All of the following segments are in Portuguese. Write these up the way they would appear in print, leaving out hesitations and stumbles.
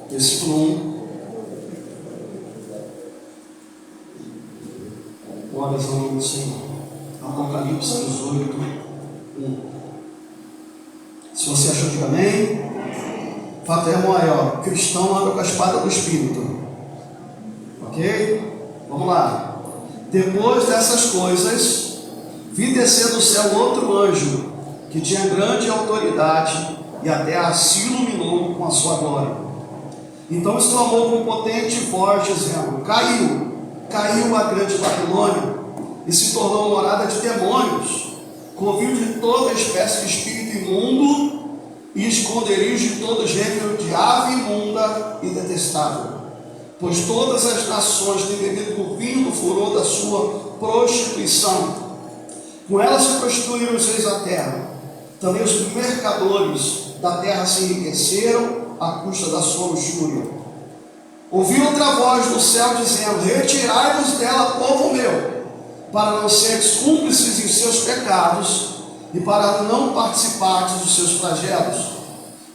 versículo 1. Glórias ao nome do Senhor. Apocalipse 18, 1. Se você achou, diga amém. O fato é, irmão, aí, ó, cristão anda com a espada do Espírito. Ok? Vamos lá. Depois dessas coisas, vi descer do céu outro anjo, que tinha grande autoridade, e a terra se iluminou com a sua glória. Então exclamou com potente voz, dizendo: caiu a grande Babilônia, e se tornou morada de demônios, covil de toda espécie de espírito imundo, e esconderijo de todo gênero de ave imunda e detestável. Pois todas as nações têm bebido do vinho do furor da sua prostituição. Com ela se prostituíram os reis da terra. Também os mercadores da terra se enriqueceram à custa da sua luxúria. Ouvi outra voz do céu dizendo: retirai-vos dela, povo meu, para não seres cúmplices em seus pecados e para não participardes dos seus flagelos.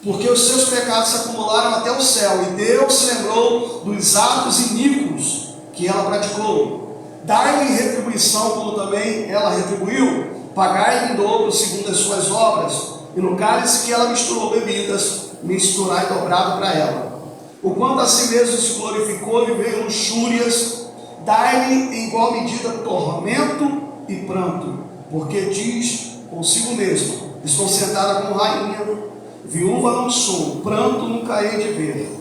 Porque os seus pecados se acumularam até o céu, e Deus se lembrou dos atos iníquos que ela praticou. Dai-lhe retribuição, como também ela retribuiu, pagai-lhe em dobro segundo as suas obras, e no cálice que ela misturou bebidas, misturai dobrado para ela. O quanto a si mesmo se glorificou e veio luxúrias, dai-lhe em igual medida tormento e pranto, porque diz consigo mesma: estou sentada como rainha, viúva não sou, pranto nunca hei de ver.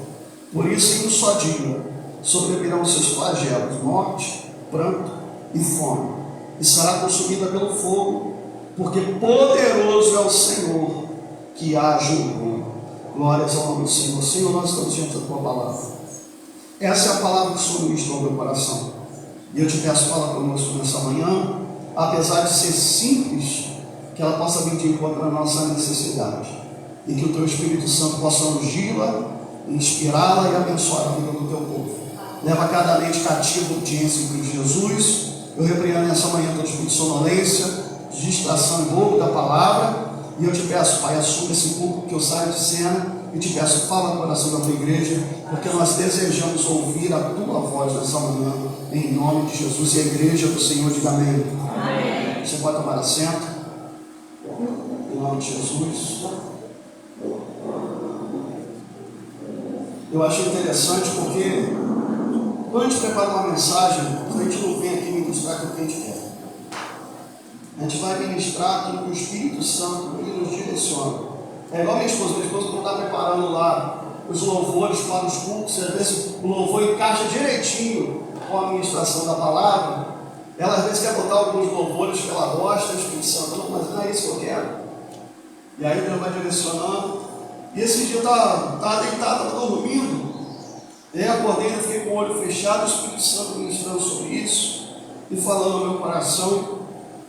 Por isso, em um só dia, sobrevirão os seus flagelos, morte, pranto e fome, e será consumida pelo fogo, porque poderoso é o Senhor que a julgou. Glórias ao nome do Senhor. Senhor, nós estamos diante da tua palavra. Essa é a palavra que o Senhor ministrou ao meu coração. E eu te peço, fala conosco nessa manhã, apesar de ser simples, que ela possa vir de encontro à nossa necessidade. E que o teu Espírito Santo possa ungí-la, inspirá-la e abençoar a vida do teu povo. Leva cada mente cativa de em Cristo Jesus. Eu repreendo nessa manhã todo espírito de sonolência, de distração e roubo da palavra. E eu te peço, Pai, assuma esse público que eu saio de cena. E te peço, fala no coração da tua igreja, porque nós desejamos ouvir a tua voz nessa manhã, em nome de Jesus. E a igreja do Senhor diga amém. Amém. Você pode tomar assento, em nome de Jesus. Eu achei interessante porque quando a gente prepara uma mensagem, a gente não vem aqui ministrar aquilo que a gente quer. A gente vai ministrar aquilo que o Espírito Santo ele nos direciona. É igual minha esposa quando está preparando lá os louvores para os cultos, às vezes o louvor encaixa direitinho com a ministração da palavra. Ela às vezes quer botar alguns louvores que ela gosta, o Espírito Santo, não, mas não é isso que eu quero. E aí Deus vai direcionando. E esse dia eu estava deitado, estava dormindo. E aí acordei, eu fiquei com o olho fechado, o Espírito Santo ministrando sobre isso e falando no meu coração.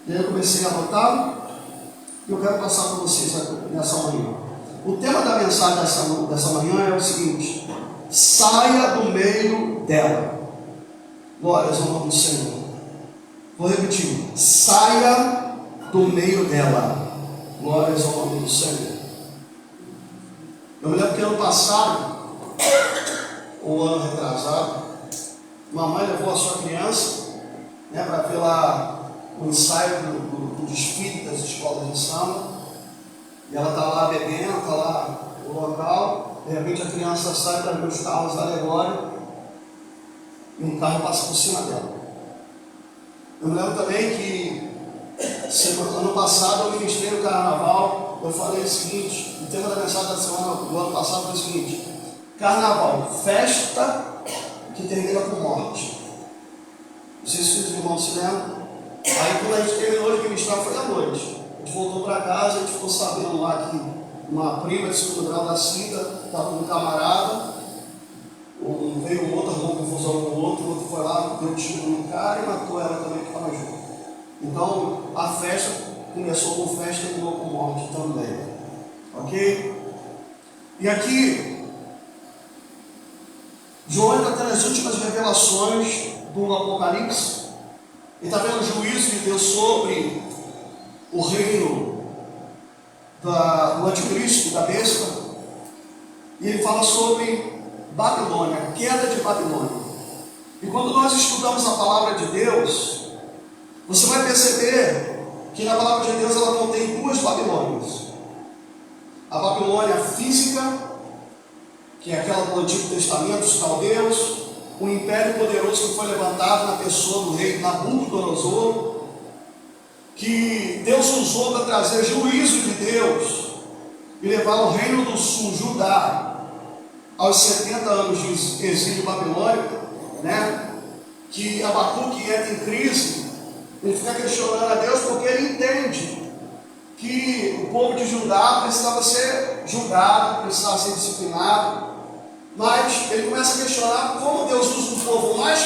E aí eu comecei a anotar. E eu quero passar para vocês nessa manhã. O tema da mensagem dessa manhã é o seguinte: saia do meio dela. Glórias ao nome do Senhor. Vou repetir: saia do meio dela. Glórias ao nome do Senhor. Eu me lembro que ano passado, ou ano retrasado, mamãe levou a sua criança, para ver lá o ensaio do desfile das escolas de samba. E ela está lá bebendo, está lá no local. De repente a criança sai para ver os carros alegóricos e um carro passa por cima dela. Eu me lembro também que ano passado eu ministrei no carnaval. Eu falei o seguinte: o tema da mensagem da semana do ano passado foi o seguinte: carnaval, festa que termina com morte. Não sei se os irmãos se lembram. Aí quando a gente terminou de ministrar foi à noite. A gente voltou para casa, a gente ficou sabendo lá que uma prima de segundo grau da Cida estava com um camarada. Veio um outro, arrumou confusão com o outro foi lá, deu um tiro no cara e matou ela também que estava junto. Então a festa começou com festa e terminou com morte também. Ok? E aqui, João está tendo as últimas revelações do Apocalipse. Ele está vendo o juízo de Deus sobre o reino do anticristo, da besta. E ele fala sobre Babilônia, queda de Babilônia. E quando nós estudamos a palavra de Deus, você vai perceber que na palavra de Deus ela contém duas Babilônias. A Babilônia física, que é aquela do Antigo Testamento, os caldeus, um império poderoso que foi levantado na pessoa do rei Nabucodonosor, que Deus usou para trazer juízo de Deus e levar o reino do sul, Judá, aos 70 anos de exílio babilônico, né? Que Abacuque entra em crise, ele fica questionando a Deus porque ele entende que o povo de Judá precisava ser julgado, precisava ser disciplinado, mas ele começa a questionar como Deus usa um povo mais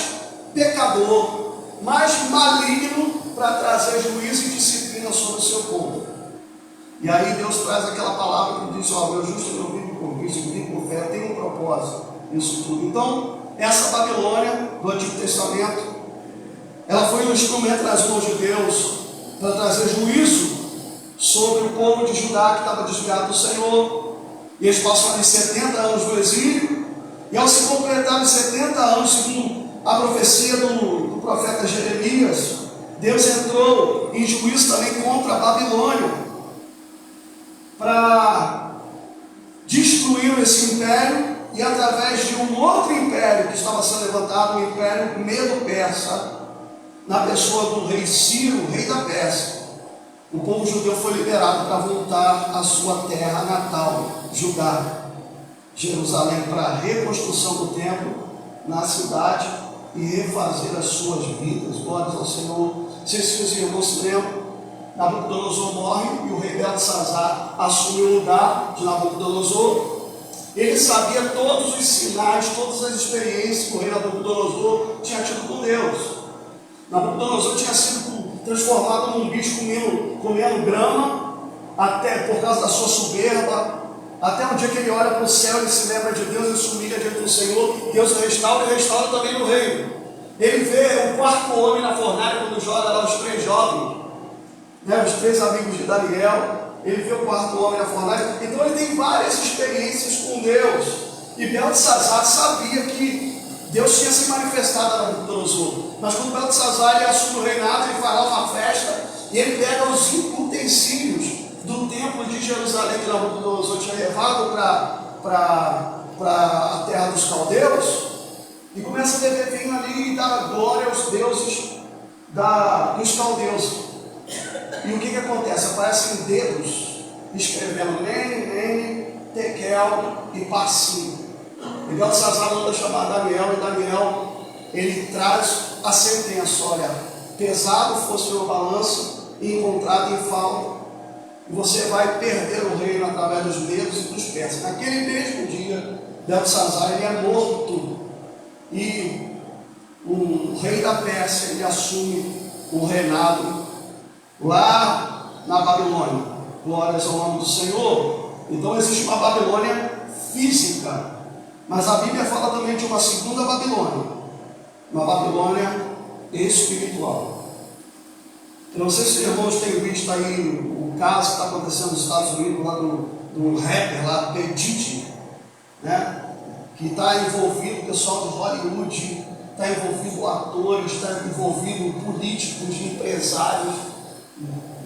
pecador, mais maligno, para trazer juízo e disciplina sobre o seu povo. E aí Deus traz aquela palavra que diz: ó, meu justo não vive por vício, vive por fé, tem um propósito nisso tudo. Então, essa Babilônia do Antigo Testamento, ela foi um instrumento nas mãos de Deus para trazer juízo sobre o povo de Judá que estava desviado do Senhor. E eles passam ali 70 anos no exílio, e ao se completar os 70 anos, segundo a profecia do profeta Jeremias, Deus entrou em juízo também contra a Babilônia, para destruir esse império, e através de um outro império que estava sendo levantado, o império Medo-Persa, na pessoa do rei Ciro, rei da Pérsia, o povo judeu foi liberado para voltar à sua terra natal, Judá, Jerusalém, para a reconstrução do templo na cidade e refazer as suas vidas. Glórias ao Senhor. Vocês irmãos se lembram? Nabucodonosor morre e o rei Beltesazar assume o lugar de Nabucodonosor. Ele sabia todos os sinais, todas as experiências que o rei Nabucodonosor tinha tido com Deus. Nabucodonosor tinha sido transformado num bicho comendo grama, até por causa da sua soberba. Até um dia que ele olha para o céu, ele se lembra de Deus, ele se humilha diante do Senhor, Deus o restaura e restaura também no reino. Ele vê o quarto homem na fornalha quando joga lá os 3 jovens, né, os 3 amigos de Daniel. Ele vê o quarto homem na fornalha. Então ele tem várias experiências com Deus. E Beltesazar sabia que Deus tinha se manifestado a Nabucodonosor. Mas quando Beltesazar ele assume o reinado, ele vai lá uma festa e ele pega os utensílios do templo de Jerusalém que Nabucodonosor tinha levado para a terra dos caldeus, e começa a beber vinho ali e dar glória aos deuses dos caldeus. E o que acontece? Aparecem dedos escrevendo Mene, Tekel e Parsim. E Beltesazar manda chamar Daniel, e Daniel ele traz a sentença: olha, pesado fosse o balanço e encontrado em falta, e você vai perder o reino através dos medos e dos persas. Naquele mesmo dia, Beltesazar ele é morto, e o rei da Pérsia ele assume o reinado lá na Babilônia. Glórias ao nome do Senhor. Então existe uma Babilônia física, mas a Bíblia fala também de uma segunda Babilônia, uma Babilônia espiritual. Eu não sei se os irmãos têm visto aí o caso que está acontecendo nos Estados Unidos, lá do rapper lá, P. Diddy, né? Que está envolvido o pessoal de Hollywood, está envolvido atores, está envolvido políticos, empresários,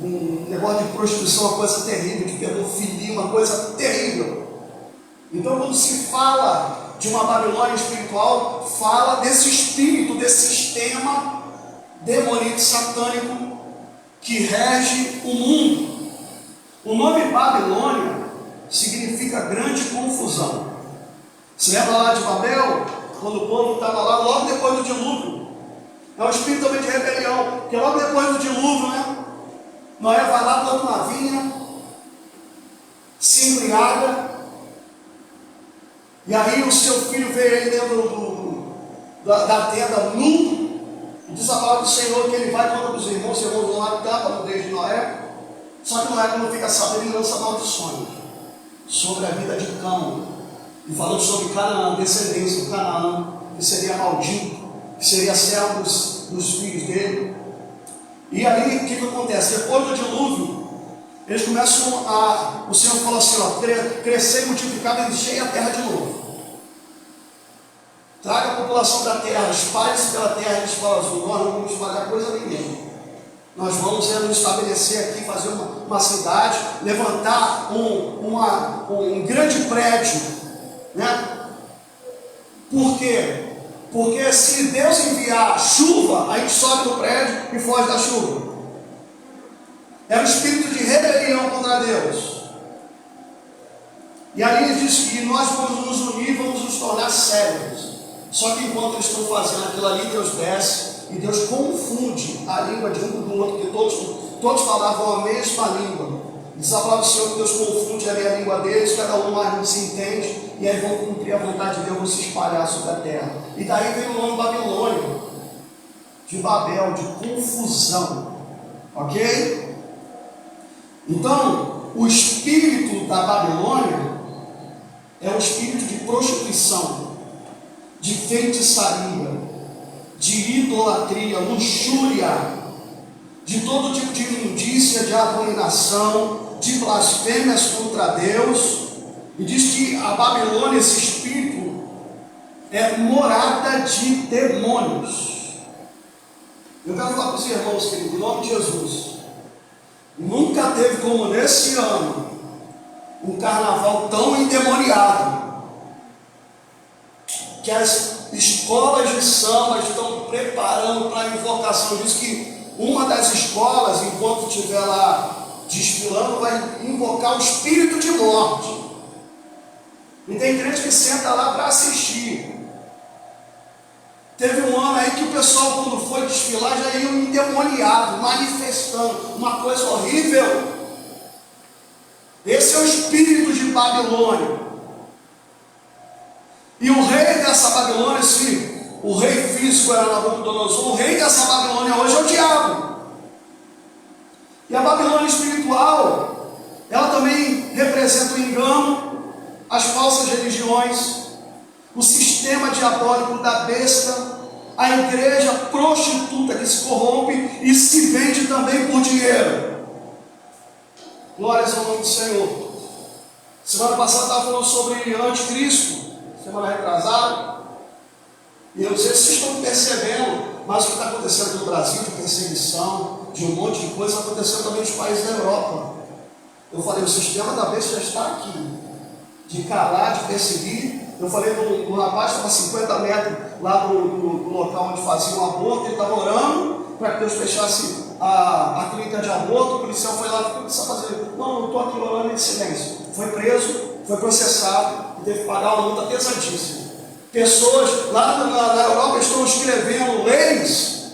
um negócio de prostituição, uma coisa terrível, de pedofilia, uma coisa terrível. Então, quando se fala de uma Babilônia espiritual, fala desse espírito, desse sistema demoníaco satânico que rege o mundo. O nome Babilônia significa grande confusão. Você lembra lá de Babel? Quando o povo estava lá, logo depois do dilúvio. É um espírito também de rebelião, porque logo depois do dilúvio, né? Noé vai lá, planta uma vinha, se embriaga, e aí o seu filho vê ele dentro da tenda nu, e diz a palavra do Senhor que ele vai contra os irmãos vão lá e tapa no dedo de Noé. Só que Noé, quando fica sabendo, ele lança maldições sobre a vida de Cão, e falando sobre Canaã, descendência de Canaã, que seria maldito, que seria servo dos filhos dele. E aí o que acontece? Depois do dilúvio, eles começam o Senhor falou assim: ó, crescer e multiplicar, encher a terra de novo. Traga a população da terra, espalhe-se pela terra. Eles falam assim: nós não vamos espalhar coisa nenhuma. Nós vamos nos estabelecer aqui, fazer uma cidade, levantar um grande prédio, né? Por quê? Porque se Deus enviar chuva, a gente sobe no prédio e foge da chuva. É um espírito de rebelião contra Deus. E ali ele diz que nós vamos nos unir, vamos nos tornar sérios. Só que enquanto eles estão fazendo aquilo ali, Deus desce e Deus confunde a língua de um do outro, porque todos falavam a mesma língua. Diz a palavra do Senhor que Deus confunde ali a língua deles, cada um mais não se entende, e aí vão cumprir a vontade de Deus, vão se espalhar sobre a terra. E daí vem o nome Babilônia, de Babel, de confusão. Ok? Então, o espírito da Babilônia é um espírito de prostituição, de feitiçaria, de idolatria, luxúria, de todo tipo de imundícia, de abominação, de blasfêmias contra Deus. E diz que a Babilônia, esse espírito, é morada de demônios. Eu quero falar para os irmãos, queridos, em nome de Jesus, nunca teve como nesse ano um carnaval tão endemoniado, que as escolas de samba estão preparando para a invocação. Diz que uma das escolas, enquanto estiver lá desfilando, vai invocar o espírito de morte. E tem crente que senta lá para assistir. Teve um ano aí que o pessoal, quando foi desfilar, já ia endemoniado, manifestando uma coisa horrível. Esse é o espírito de Babilônia. E o rei dessa Babilônia, o rei físico era Nabucodonosor, o rei dessa Babilônia hoje é o diabo. E a Babilônia espiritual, ela também representa o engano, as falsas religiões, o sistema diabólico da besta, a igreja prostituta que se corrompe e se vende também por dinheiro. Glórias ao nome do Senhor. Semana passada estava falando sobre anticristo, semana retrasada, e eu não sei se vocês estão percebendo, mas o que está acontecendo no Brasil, de perseguição, de um monte de coisa, está acontecendo também nos países da Europa. Eu falei, o sistema da besta já está aqui, de calar, de perseguir. Eu falei do rapaz que estava a 50 metros lá do local onde fazia um aborto, ele estava orando para que Deus fechasse a clínica de aborto. O policial foi lá e falou: o que você está fazendo? Não, eu estou aqui orando em silêncio. Foi preso, foi processado e teve que pagar uma multa pesadíssima. Pessoas lá na Europa estão escrevendo leis,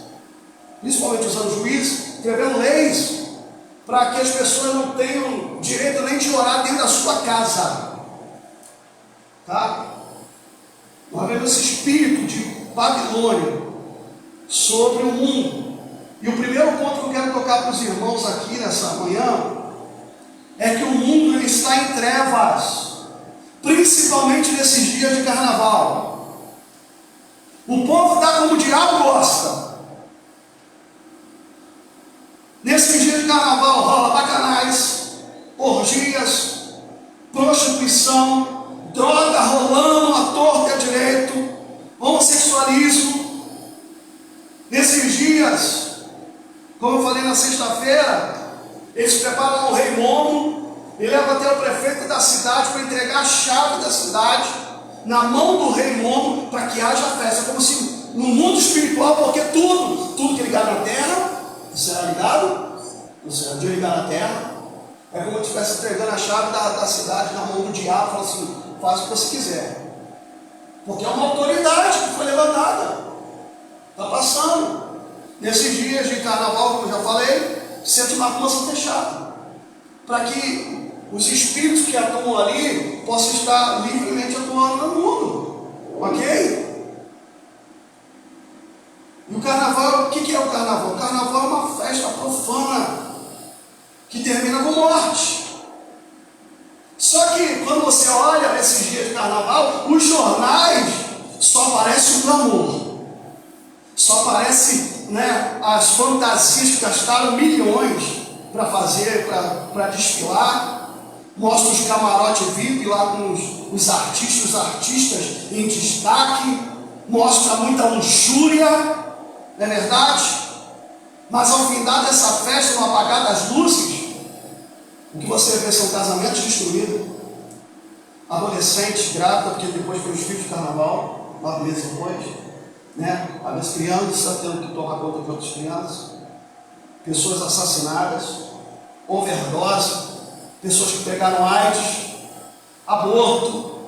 principalmente usando juízes, escrevendo leis para que as pessoas não tenham direito nem de orar dentro da sua casa. Tá? Nós vemos esse espírito de Babilônia sobre o mundo. E o primeiro ponto que eu quero tocar para os irmãos aqui nessa manhã é que o mundo ele está em trevas, principalmente nesses dias de carnaval. O povo está como o diabo gosta. Nesses dias de carnaval rola bacanais, orgias, prostituição, droga rolando à torta e à direito, homossexualismo. Nesses dias, como eu falei na sexta-feira, eles preparam o rei Momo e levam até o prefeito da cidade para entregar a chave da cidade na mão do rei Momo para que haja festa. Como se no mundo espiritual, porque tudo que ligar na terra será ligado, não será de ligar na terra. É como se estivesse entregando a chave da cidade na mão do diabo, falando assim: faz o que você quiser, porque é uma autoridade que foi levantada, está passando. Nesses dias de carnaval, como eu já falei, sente uma coisa fechada, para que os espíritos que atuam ali possam estar livremente atuando no mundo, ok? E o carnaval, o que é o carnaval? O carnaval é uma festa profana, que termina com morte. Só que quando você olha nesses dias de carnaval, os jornais só aparece o glamour, só aparece, as fantasias que gastaram milhões para fazer, para desfilar. Mostra os camarotes VIP lá com os artistas em destaque. mostra muita luxúria, não é verdade? Mas ao findar dessa festa, no apagar das luzes, o que você vê são casamentos destruídos, adolescentes grávida, porque depois foi os filhos de carnaval, 9 meses depois, né? As crianças tendo que tomar conta de outras crianças, pessoas assassinadas, overdose, pessoas que pegaram AIDS, aborto,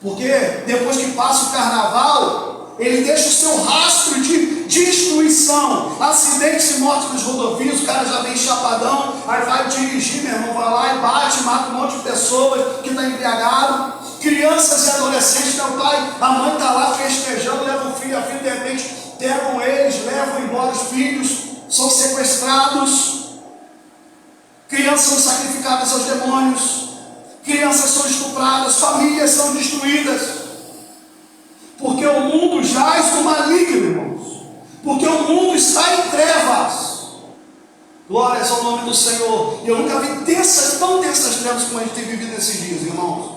porque depois que passa o carnaval, ele deixa o seu rastro de destruição, acidentes e mortes nas rodovias, o cara já vem chapadão, aí vai dirigir, meu irmão, vai lá e bate, mata um monte de pessoas que está embriagado, crianças e adolescentes, meu pai, a mãe está lá festejando, leva o filho, a filha, de repente pegam eles, levam embora os filhos, são sequestrados, crianças são sacrificadas aos demônios, crianças são estupradas, famílias são destruídas, porque o mundo jaz no maligno, irmãos, porque o mundo está em trevas. Glórias ao nome do Senhor. E eu nunca vi tão densas trevas como a gente tem vivido nesses dias, irmãos.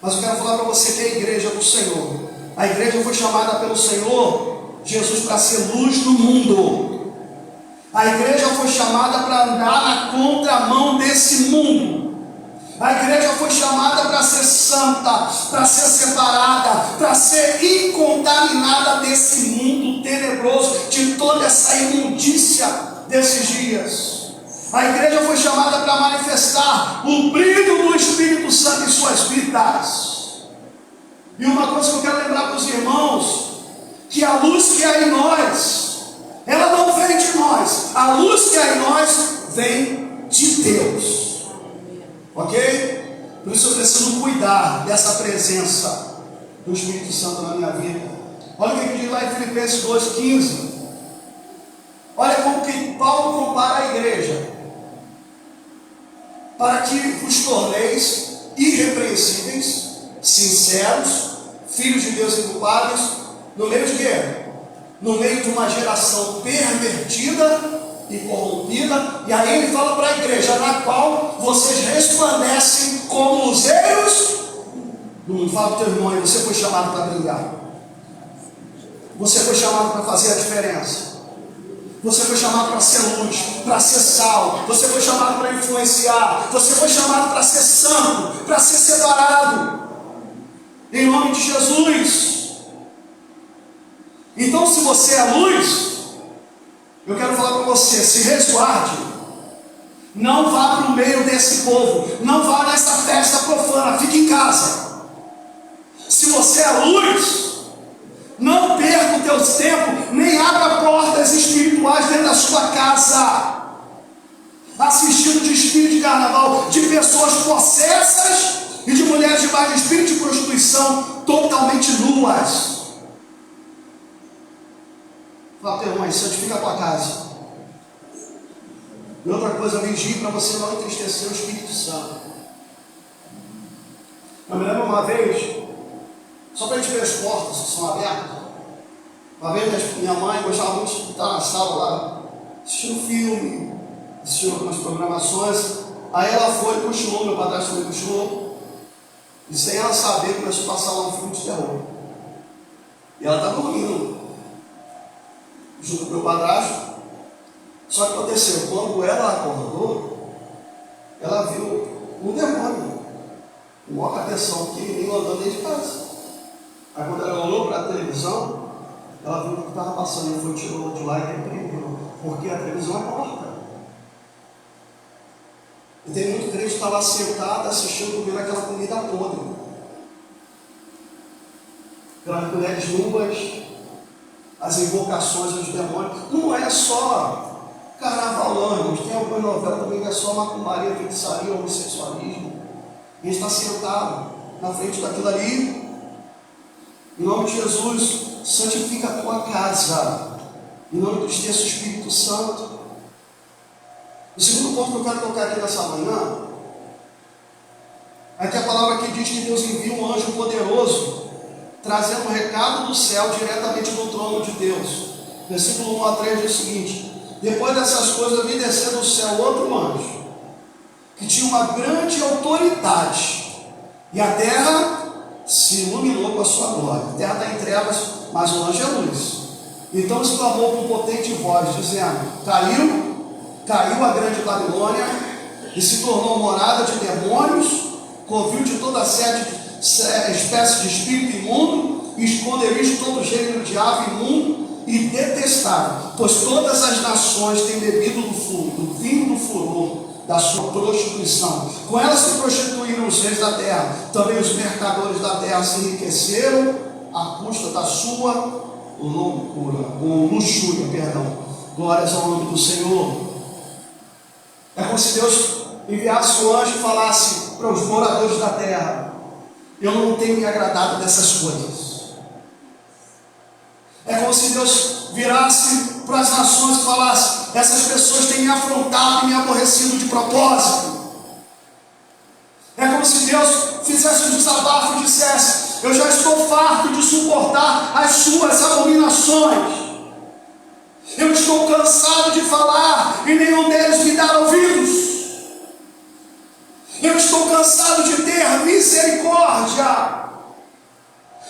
Mas eu quero falar para você que é a igreja do Senhor. A igreja foi chamada pelo Senhor Jesus para ser luz no mundo. A igreja foi chamada para andar na contramão desse mundo. A igreja foi chamada para ser santa, para ser separada, para ser incontaminada desse mundo tenebroso, de toda essa imundícia desses dias. A igreja foi chamada para manifestar o brilho do Espírito Santo em suas vidas. E uma coisa que eu quero lembrar para os irmãos, que a luz que há em nós, ela não vem de nós, a luz que há em nós vem de Deus. Ok? Por isso eu preciso cuidar dessa presença do Espírito Santo na minha vida. Olha o que diz lá em Filipenses 2,15. Olha como que Paulo compara a igreja. Para que vos torneis irrepreensíveis, sinceros, filhos de Deus inculpáveis, no meio de quê? No meio de uma geração pervertida e corrompida, e aí ele fala para a igreja, na qual vocês resplandecem como luzeiros do mundo. Fala para o teu irmão, você foi chamado para brilhar, você foi chamado para fazer a diferença, você foi chamado para ser luz, para ser sal, você foi chamado para influenciar, você foi chamado para ser santo, para ser separado, em nome de Jesus. Então, se você é luz, eu quero falar para você, se resguarde, não vá para o meio desse povo, não vá nessa festa profana, fique em casa. Se você é luz, não perca o teu tempo, nem abra portas espirituais dentro da sua casa, assistindo desfile de carnaval, de pessoas possessas e de mulheres debaixo de espírito de prostituição, totalmente nuas. Fala, teu irmão, santifica a tua casa. E outra coisa, vigie para você não entristecer o Espírito Santo. Eu me lembro uma vez, só para a gente ver as portas que são abertas. Uma vez minha mãe gostava muito de estar na sala lá, assistindo filme, assistindo algumas programações. Aí ela foi e cochilou, meu padrasto também cochilou. E sem ela saber, começou a passar lá um filme de terror. E ela estava dormindo junto com o meu padrasto. Só que aconteceu, quando ela acordou, ela viu um demônio, um maior cabeção pequenininho andando dentro de casa. Aí quando ela olhou para a televisão, ela viu o que estava passando, e foi, tirou de lá e repreendeu, porque a televisão é morta. E tem muito crente que está lá sentado assistindo, vendo aquela comida podre, aquelas mulheres nuas, as invocações dos demônios. Não é só carnaval, não, irmãos. Tem algumas novelas também que é só macumbaria, feitiçaria, homossexualismo. A gente está sentado na frente daquilo ali. Em nome de Jesus, santifica a tua casa. Em nome do Deus, Espírito Santo. O segundo ponto que eu quero tocar aqui nessa manhã é que a palavra aqui diz que Deus envia um anjo poderoso, trazendo um recado do céu diretamente do trono de Deus. Versículo 1 a 3 diz o seguinte: depois dessas coisas vi descer do céu outro anjo, que tinha uma grande autoridade, e a terra se iluminou com a sua glória. A terra está em trevas, mas o anjo é luz. Então exclamou com potente voz, dizendo: caiu a grande Babilônia, e se tornou morada de demônios, covil de toda espécie de espírito imundo, e esconderijo de todo gênero de ave imundo e detestável, pois todas as nações têm bebido do vinho do furor da sua prostituição. Com ela se prostituíram os reis da terra, também os mercadores da terra se enriqueceram à custa da sua luxúria. Glórias ao nome do Senhor. É como se Deus enviasse o anjo e falasse para os moradores da terra: eu não tenho me agradado dessas coisas. É como se Deus virasse para as nações e falasse: essas pessoas têm me afrontado e me aborrecido de propósito. É como se Deus fizesse um desabafo e dissesse: eu já estou farto de suportar as suas abominações. Eu estou cansado de falar e nenhum deles me dá ouvidos. Eu estou cansado de ter misericórdia.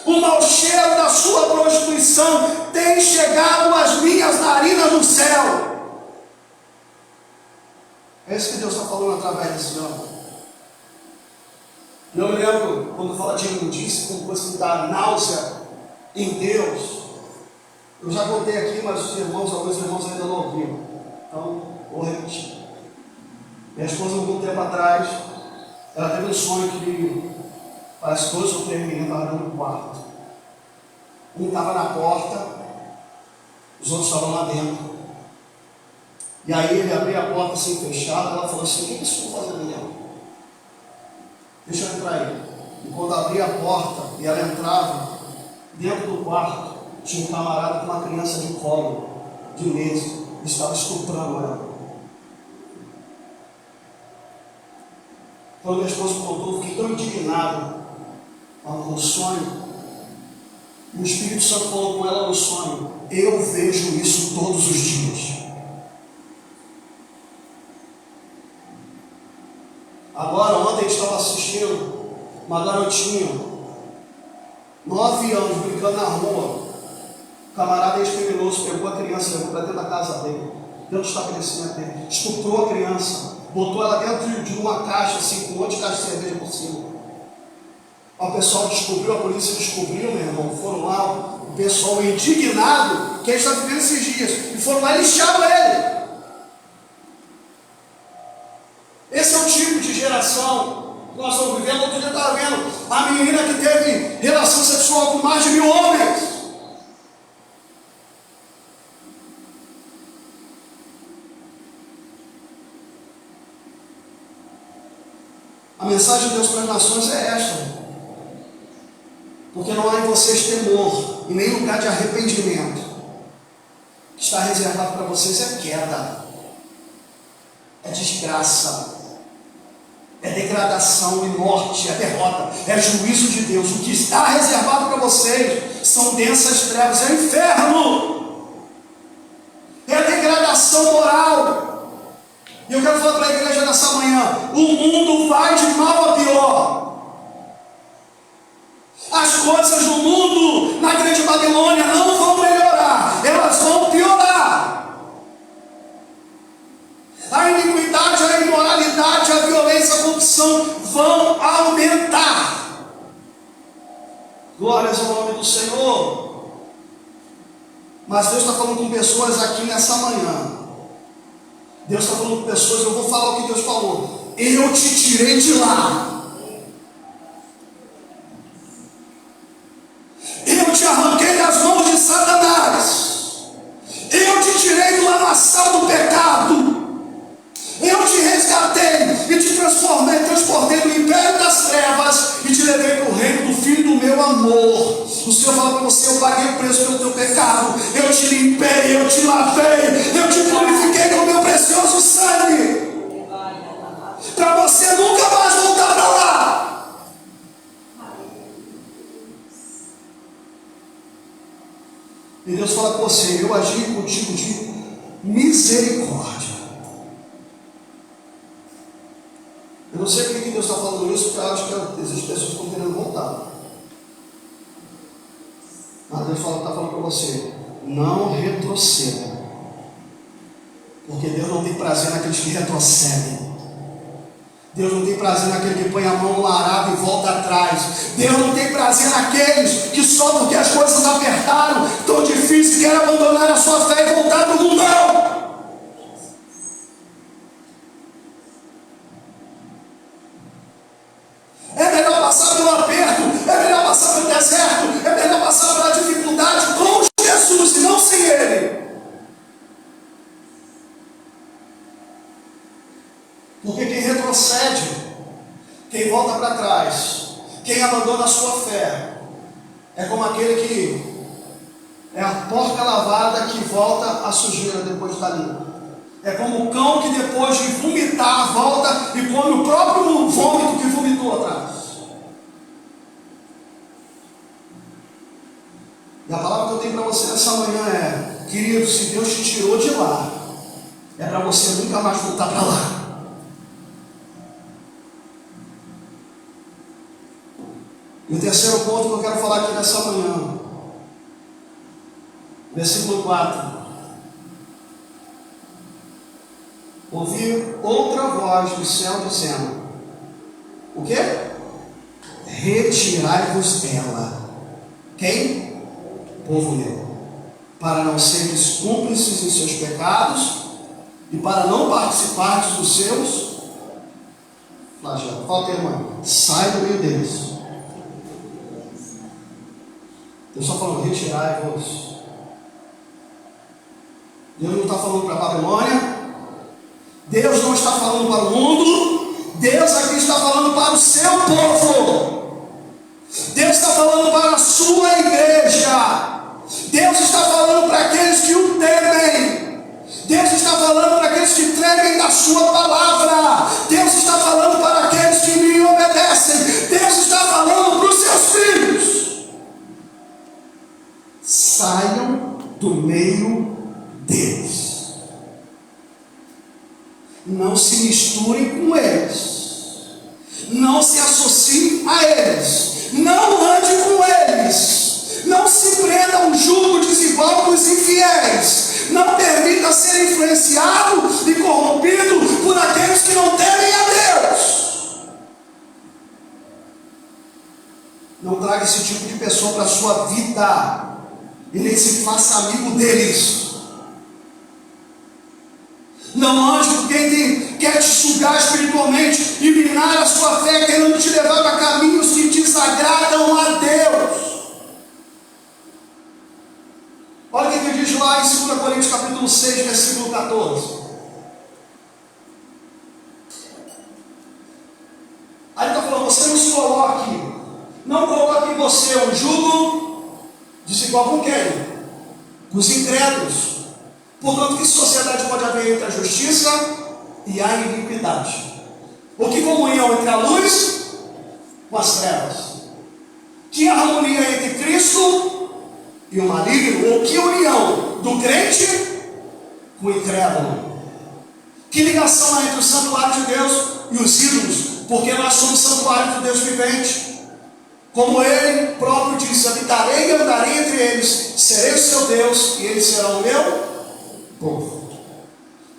O mau cheiro da sua prostituição tem chegado às minhas narinas no céu. É isso que Deus está falando através desse homem. Eu me lembro quando fala de imundícia, como coisa que dá náusea em Deus. Eu já contei aqui, mas alguns irmãos ainda não ouviram. Então, vou repetir. Minha esposa, algum tempo atrás, ela teve um sonho que parece que 2 ou 3 meninos estavam dentro do quarto. Um estava na porta, os outros estavam lá dentro. E aí ele abriu a porta assim fechada, ela falou assim: o que vocês estão fazendo dentro? Deixa eu entrar aí. E quando abria a porta e ela entrava, dentro do quarto tinha um camarada com uma criança de colo, de meses, e estava estuprando ela. Quando minha esposa contou, eu fiquei tão indignado com o sonho. O Espírito Santo falou com ela no sonho: eu vejo isso todos os dias. Agora, ontem a gente estava assistindo uma garotinha, 9 anos, brincando na rua. O camarada ex-criminoso pegou a criança, levou para dentro da casa dele, dentro do estabelecimento dele, estuprou a criança, botou ela dentro de uma caixa, assim, com um monte de caixa de cerveja por cima. O pessoal descobriu, a polícia descobriu, meu irmão, foram lá, o pessoal indignado, que a gente está vivendo esses dias, e foram lá e lixaram ele. Esse é o tipo de geração que nós estamos vivendo. Outro dia eu estava vendo a menina que teve relação sexual com mais de 1000 homens. A mensagem de Deus para as nações é esta: porque não há em vocês temor e nem lugar de arrependimento. O que está reservado para vocês é queda, é desgraça, é degradação e morte, é derrota, é juízo de Deus. O que está reservado para vocês são densas trevas, é o inferno, é a degradação moral. E eu quero falar para a igreja nessa manhã: o mundo vai de mal a pior. As coisas no mundo, na grande Babilônia, não vão melhorar, elas vão piorar. A iniquidade, a imoralidade, a violência, a corrupção vão aumentar. Glórias ao nome do Senhor. Mas Deus está falando com pessoas aqui nessa manhã. Deus está falando com pessoas, eu vou falar o que Deus falou: eu te tirei de lá. Eu te arranquei das mãos de Satanás. Eu te tirei do lamaçal do pecado. Eu te resgatei e te transportei do império das trevas e te levei para o reino do Filho do meu amor. O Senhor fala para você: eu paguei o preço pelo teu pecado, eu te limpei, eu te lavei, eu te purifiquei com o meu precioso sangue, para você nunca mais voltar para lá. E Deus fala com você: eu agi contigo de misericórdia. Eu não sei por que Deus está falando isso, porque eu acho que existem pessoas que estão querendo voltar. Mas Deus está falando para você, não retroceda. Porque Deus não tem prazer naqueles que retrocedem. Deus não tem prazer naquele que põe a mão no arado e volta atrás. Deus não tem prazer naqueles que só porque as coisas apertaram, tão difícil, querem abandonar a sua fé e voltar para o mundão. É melhor passar pelo aperto, é melhor passar pelo deserto, é melhor passar pela dificuldade com Jesus e não sem Ele. Porque quem retrocede, quem volta para trás, quem abandona a sua fé, é como aquele que é a porca lavada que volta à sujeira depois de estar limpa. É como o cão que depois de vomitar volta e come o próprio vômito que vomitou atrás. E a palavra que eu tenho para você nessa manhã é: querido, se Deus te tirou de lá, é para você nunca mais voltar para lá. E o terceiro ponto que eu quero falar aqui nessa manhã, versículo 4. Ouvi outra voz do céu dizendo: o quê? Retirai-vos dela. Quem? Povo meu. Para não seres cúmplices em seus pecados e para não participardes dos seus flagelos. Fala, irmão, sai do meio deles. Deus está falando, retirai-vos. Deus não está falando para a Babilônia. Deus não está falando para o mundo. Deus aqui está falando para o seu povo. Deus está falando para a sua igreja. Deus está falando para aqueles que o temem. Deus está falando para aqueles que tremem da sua palavra. Deus está falando para aqueles que lhe obedecem. Deus está falando para os seus filhos. Saiam do meio deles. Não se misturem com eles. Não se associem a eles. Não ande com eles. Não se prenda a um jugo desigual com os infiéis. Não permita ser influenciado e corrompido por aqueles que não temem a Deus. Não traga esse tipo de pessoa para a sua vida. E nem se faça amigo deles. Não ande com quem quer te sugar espiritualmente e minar a sua fé, querendo te levar para caminhos que desagradam a Deus. Olha o que diz lá em 2 Coríntios capítulo 6, versículo 14. Aí ele está falando, você não coloque em você um jugo desigual com quem? Com os incrédulos. Portanto, que sociedade pode haver entre a justiça e a iniquidade? Ou que comunhão entre a luz com as trevas? Que harmonia entre Cristo e o maligno? Ou que união do crente com o incrédulo? Que ligação há entre o santuário de Deus e os ídolos? Porque nós somos santuário do Deus vivente. Como Ele próprio disse, habitarei e andarei entre eles, serei o seu Deus e eles serão o meu povo.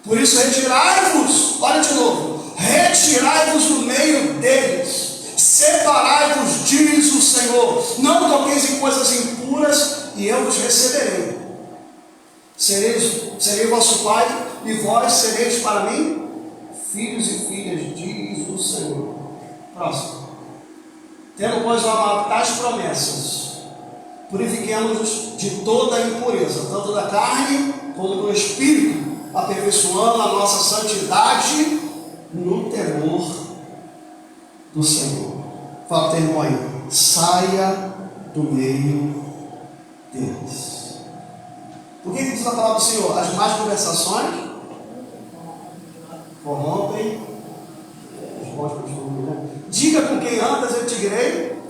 Por isso retirai-vos, olha de novo, retirai-vos do meio deles, separai-vos, diz o Senhor, não toqueis em coisas impuras e eu vos receberei. Serei vosso Pai e vós sereis para mim filhos e filhas, diz o Senhor. Próximo. Tendo, pois, tais promessas, purifiquemos-nos de toda a impureza, tanto da carne como do espírito, aperfeiçoando a nossa santidade no temor do Senhor. Fala, teu irmão aí, saia do meio deles. Por que diz a palavra do Senhor? As más conversações corrompem os bons costumes. Diga com quem andas, eu te direi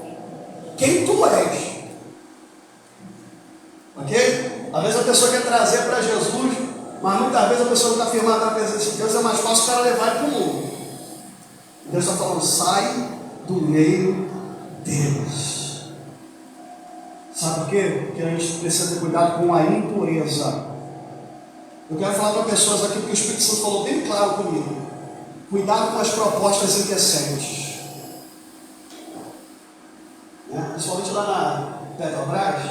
quem tu és. Ok? Às vezes a pessoa quer trazer para Jesus, mas muitas vezes a pessoa não está firmada na presença de Deus, é mais fácil o cara levar ele para o mundo. Deus está falando, sai do meio deles. Sabe por quê? Porque a gente precisa ter cuidado com a impureza. Eu quero falar para pessoas aqui, porque o Espírito Santo falou bem claro comigo. Cuidado com as propostas indecentes. Né? Principalmente lá na Petrobras.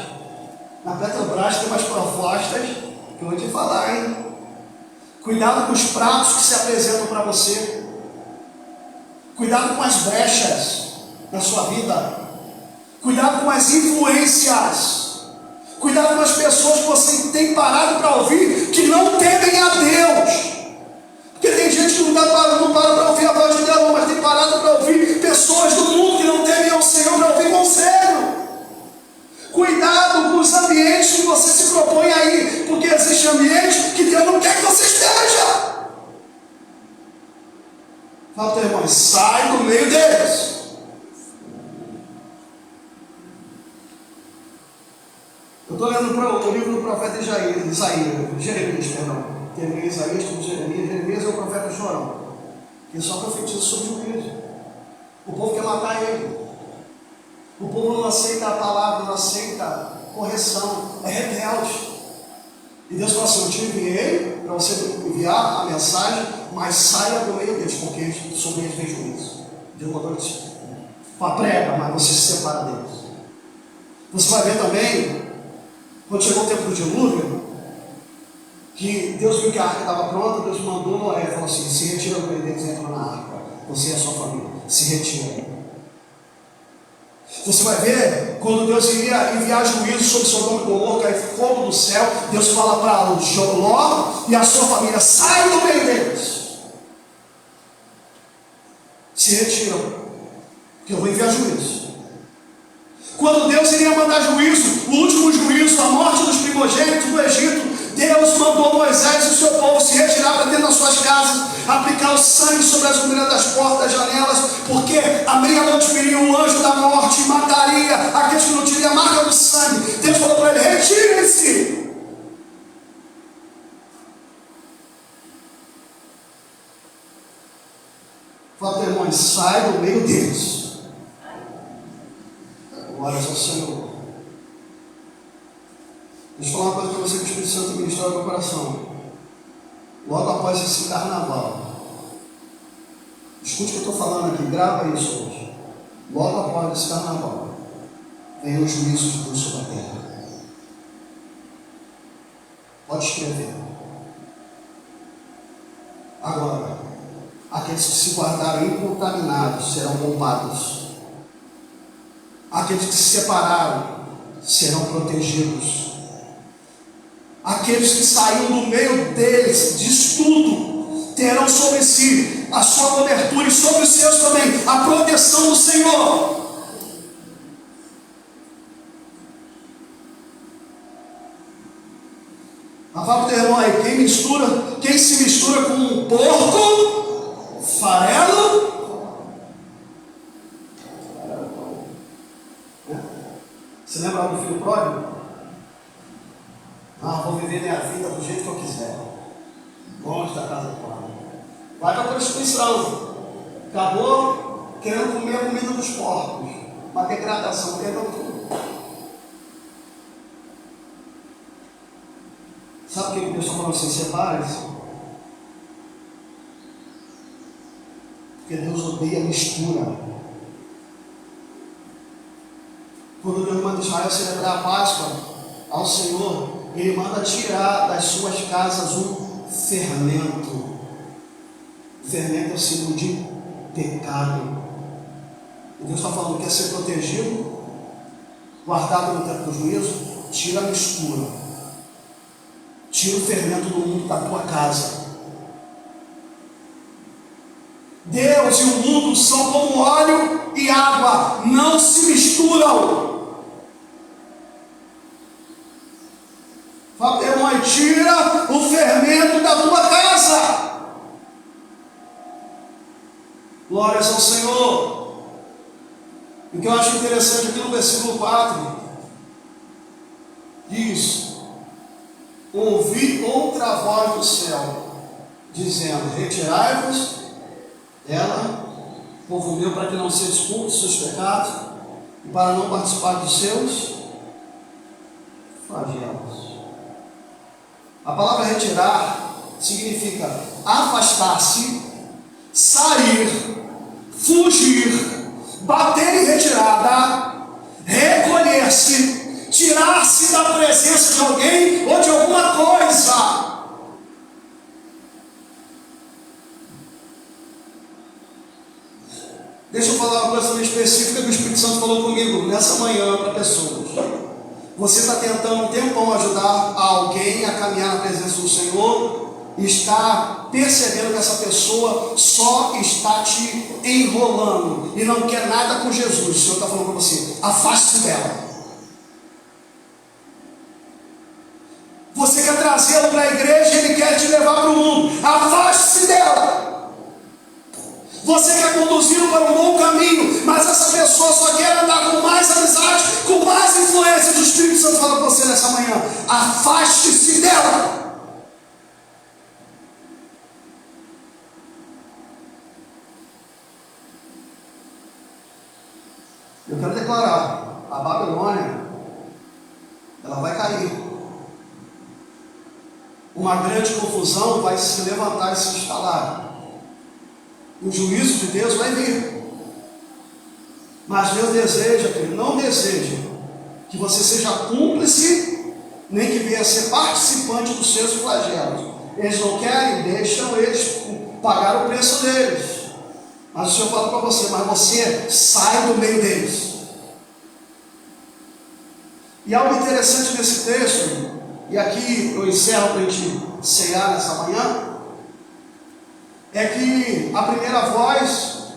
Na Petrobras tem umas propostas que eu vou te falar, hein? Cuidado com os pratos que se apresentam para você. Cuidado com as brechas na sua vida. Cuidado com as influências. Cuidado com as pessoas que você tem parado para ouvir, que não temem a Deus. Porque tem gente que não para para ouvir a voz de Deus, mas tem parado para ouvir pessoas do mundo que não temem ao Senhor para ouvir conselho. Cuidado com os ambientes que você se propõe aí, porque existe ambiente que Deus não quer que você esteja. Fala para o teu irmão, sai do meio deles. Eu estou lendo o livro do profeta Jeremias, perdão. Tem Isaías, como Jeremias. Jeremias é o profeta chorão, que só profetiza sobre o juízo. O povo quer matar ele. O povo não aceita a palavra, não aceita correção, é rebelde. E Deus fala assim: eu te enviei para você enviar a mensagem, mas saia do meio deles, porque sobre eles vem juízo. Deus mandou isso para prega, mas você se separa deles. Você vai ver também, quando chegou o tempo do dilúvio, que Deus viu que a arca estava pronta, Deus mandou Noé, falou assim: se retira do meio deles e entra na arca, você e a sua família, se retira. Você vai ver, quando Deus iria enviar juízo sobre Sodoma e Gomorra, cair fogo do céu, Deus fala para Ló e a sua família: sai do meio deles, se retiram, que eu vou enviar juízo. Quando Deus iria mandar juízo, o último juízo, a morte dos primogênitos do Egito, Deus mandou Moisés e o seu povo se retirar para dentro das suas casas, aplicar o sangue sobre as ombreiras das portas, das janelas, porque a meia-noite viria o anjo da morte e mataria aqueles que não teriam a marca do sangue. Deus falou para ele: retirem-se. Fala, teu irmão, sai do meio deles. Glória ao Senhor. Deixa eu falar uma coisa para você que o Espírito Santo ministrou no meu coração. Logo após esse carnaval, escute o que eu estou falando aqui, grava isso hoje. Logo após esse carnaval, vem o juízo de Deus sobre a terra. Pode escrever. Agora, aqueles que se guardaram incontaminados serão poupados. Aqueles que se separaram serão protegidos. Aqueles que saíram do meio deles, de tudo, terão sobre si a sua cobertura e sobre os seus também a proteção do Senhor. A fala do teu irmão aí: quem se mistura com um porco, farelo. Você lembra do filho pródigo? Vou viver minha vida do jeito que eu quiser, longe da casa do Pai. Vai para a prostituição. Acabou querendo comer a comida dos porcos. Uma degradação, perdeu tudo. Sabe o que Deus está falando assim? Separe-se. Porque Deus odeia mistura. Quando Deus manda Israel celebrar a Páscoa ao Senhor, Ele manda tirar das suas casas um fermento. Fermento é o símbolo de pecado. E Deus está falando: quer ser protegido, guardado no tempo do juízo? Tira a mistura, tira o fermento do mundo da tua casa. Deus e o mundo são como óleo e água, não se misturam. Fala, irmão, tira o fermento da tua casa. Glórias ao Senhor. O que eu acho interessante aqui no versículo 4 diz: ouvi outra voz do céu dizendo: retirai-vos dela, povo meu, para que não seja expulso dos seus pecados e para não participar dos seus flagelos. A palavra retirar significa afastar-se, sair, fugir, bater em retirada, recolher-se, tirar-se da presença de alguém ou de alguma coisa. Deixa eu falar uma coisa também específica que o Espírito Santo falou comigo nessa manhã para pessoas. Você está tentando um tempão ajudar alguém a caminhar na presença do Senhor e está percebendo que essa pessoa só está te enrolando e não quer nada com Jesus. O Senhor está falando para você, afaste-se dela. Você quer trazê-lo para a igreja e ele quer te levar para o mundo. Afaste-se dela. Você quer conduzi-lo para um bom caminho, mas essa pessoa só quer andar com mais amizade, com mais influência. O Espírito Santo fala para você nessa manhã, afaste-se dela. Eu quero declarar, a Babilônia, ela vai cair. Uma grande confusão vai se levantar e se instalar. O juízo de Deus vai vir. Mas Deus deseja, que Ele não deseja que você seja cúmplice, nem que venha ser participante dos seus flagelos. Eles não querem, deixam eles pagar o preço deles. Mas o Senhor fala para você, mas você sai do meio deles. E algo interessante nesse texto, e aqui eu encerro para a gente cear nessa manhã, é que a primeira voz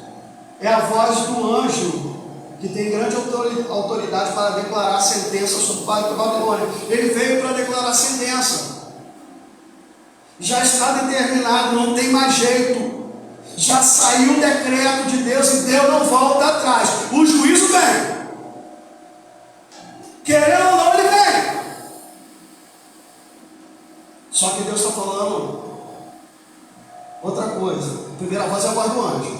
é a voz do anjo, que tem grande autoridade para declarar a sentença sobre a Babilônia. Ele veio para declarar a sentença. Já está determinado, não tem mais jeito. Já saiu o decreto de Deus e Deus não volta atrás. O juízo vem. Querendo ou não, ele vem. Só que Deus está falando outra coisa. A primeira voz é a voz do anjo.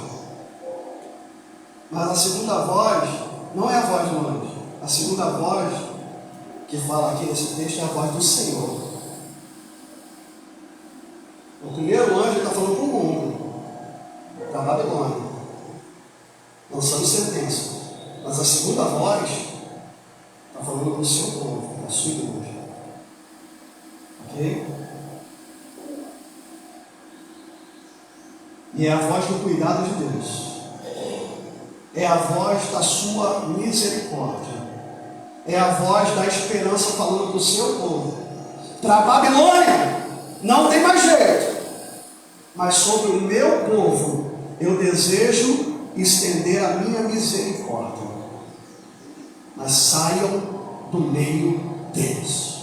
Mas a segunda voz não é a voz do anjo. A segunda voz que fala aqui nesse texto é a voz do Senhor. O primeiro anjo está falando para o mundo, para a Babilônia, lançando sentença. Mas a segunda voz está falando para o seu povo, para a sua igreja. Ok? E é a voz do cuidado de Deus. É a voz da sua misericórdia. É a voz da esperança falando para o seu povo. Para a Babilônia, não tem mais jeito. Mas sobre o meu povo, eu desejo estender a minha misericórdia. Mas saiam do meio deles.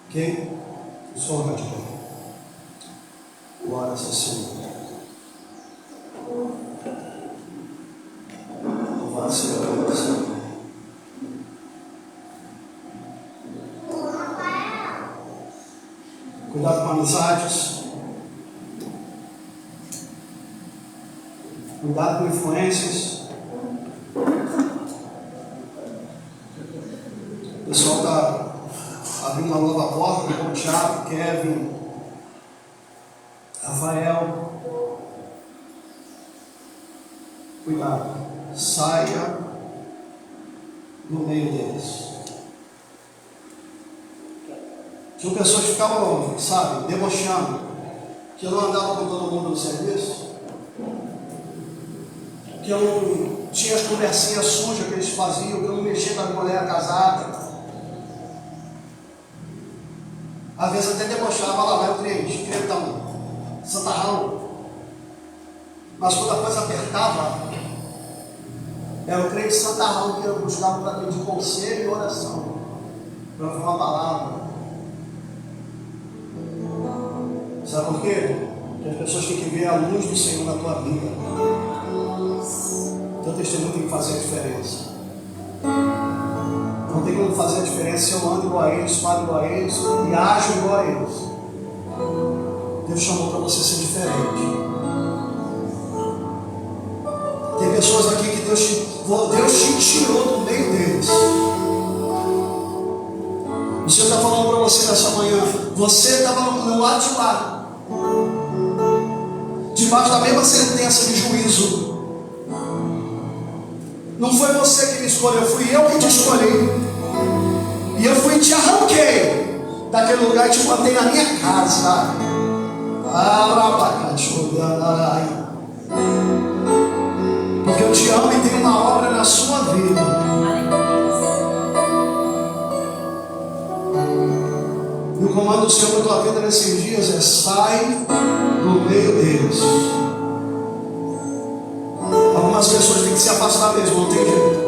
Ok? O Senhor vai te ver. Glória ao Senhor. Louvado seja o Senhor. Cuidado com amizades. Cuidado com influências. O pessoal está abrindo uma nova porta, como Thiago, Kevin, Rafael. Cuidado, saia do meio deles. Tinha pessoas que ficavam, sabe, debochando, que eu não andava com todo mundo no serviço, que eu não tinha as conversinhas sujas que eles faziam, que eu não mexia com a mulher casada. Às vezes até debochava, lá vai o crente, crentão, santarrão. Mas quando a coisa apertava, era o crente santarrão que eu buscava para pedir conselho e oração, para falar uma palavra. Sabe por quê? Porque as pessoas têm que ver a luz do Senhor na tua vida. Teu testemunho tem que fazer a diferença. Não tem como fazer a diferença se eu ando igual a eles, falo igual a eles e ajo igual a eles. Deus chamou para você ser diferente. Tem pessoas aqui que Deus te tirou do meio deles. O Senhor está falando para você nessa manhã. Você estava no lado de lá, debaixo da mesma sentença de juízo. Não foi você que me escolheu, fui eu que te escolhi. E eu fui e te arranquei daquele lugar e te mantei na minha casa. Porque eu te amo e tenho uma obra na sua vida. E o comando do Senhor na tua vida nesses dias é: sai do meio deles. Algumas pessoas têm que se afastar mesmo, não tem jeito.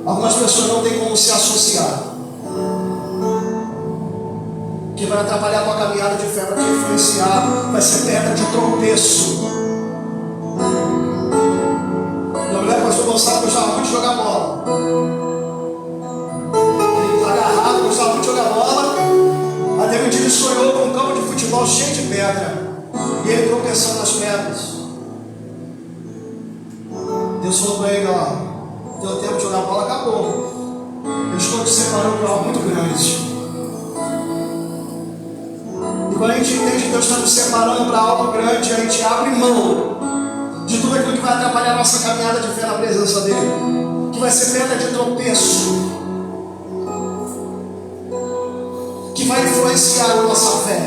Algumas pessoas não têm como se associar, que vai atrapalhar a tua caminhada de fé, vai te influenciar, vai ser pedra de tropeço. Minha mulher, pastor Gonçalo, gostava muito de jogar bola. Ele agarrado, gostava muito de jogar bola. Até um dia ele sonhou com um campo de futebol cheio de pedra, e ele tropeçando nas pedras. Deus falou para ele: ó, teu tempo de jogar bola acabou. Eu estou te separando para algo muito grande. E quando a gente entende que Deus está nos separando para algo grande, a gente abre mão de tudo aquilo que vai atrapalhar a nossa caminhada de fé na presença dele, que vai ser pedra de tropeço, que vai influenciar a nossa fé.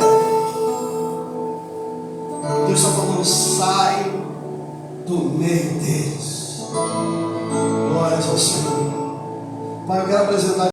Deus está falando: sai do meio deles. Glórias ao Senhor. Pai, eu quero apresentar